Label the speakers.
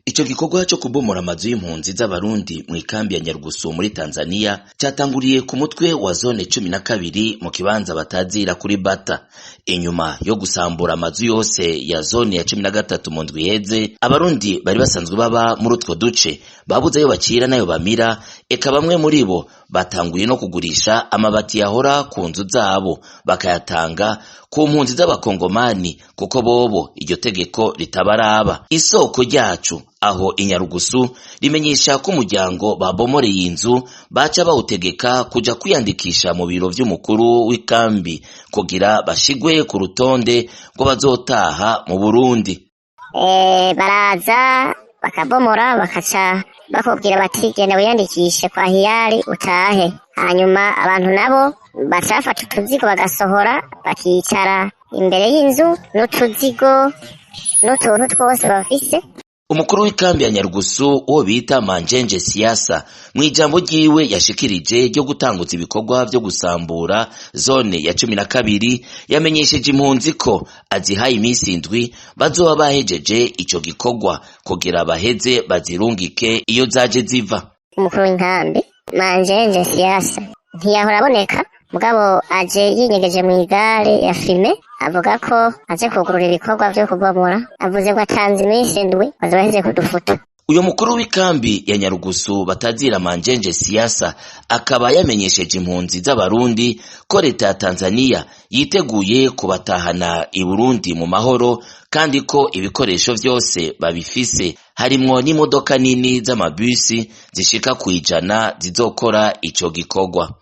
Speaker 1: Ico gikorwa cyo kubomora amazu y'impunzi z'abarundi mu ikambi ya Nyarugusu muri Tanzania cyatanguriye ku mutwe wa zone 12 mu kibanza batazira kuri Bata. Inyuma yo gusambura amazu yose ya zone ya 13 mu ndwi iheze, abarundi bari basanzwe baba muri utwo duce babuze ayo bacira nayo bamira, eka bamwe muri bo batanguye no kugurisha amabati yahora ku nzu zabo bakayatanga ku mpunzi z'abakongomani kuko bobo iryo tegeko ritabaraba. Isoko ryacu aho Inyarugusu rimenyesha ko umuryango babomoreye inzu baca bawutegeka kuja kwiyandikisha mu biro vy'umukuru w'ikambi kugira bashigwe ku rutonde ngo bazotaha mu Burundi.
Speaker 2: Baraza bakabomora bakaca bakubwira bati genda wiyandikishe kwa hiyari utahe. Hanyuma abantu nabo bacafata utuzigo bagasohora bakicara imbere y'inzu n'utuzigo n'utuntu twose bafise.
Speaker 1: Umukuru w'ikambi ya Nyarugusu uwo bita Manjenje Siasa mwijambo ryiwe yashikirije ryo gutanguza ibikorwa byo gusambura zone ya 12 yamenyesheje impunzi ko azihaye iminsi 7 bazoba bahejeje ico gikorwa kugira baheze bazirungike iyo zaje ziva.
Speaker 2: Umukuru w'inkambi Manjenje Siasa ntiyahora aboneka, mugabo aje yinyegeje mu igare ya filme avuga ko aje kugurura ibikorwa byo kubomora, avuze ko atanze iminsi 7 bazobaheze kudufuta.
Speaker 1: Uyo mukuru w'ikambi ya Nyarugusu batazira Manjenje Siasa akaba yamenyesheje impunzi z'abarundi ko leta ya Tanzania yiteguye kubatahana i Burundi mu mahoro, kandi ko ibikoresho vyose babifise harimwo n'imodoka nini z'amabisi zishika ku 100 zizokora ico gikorwa.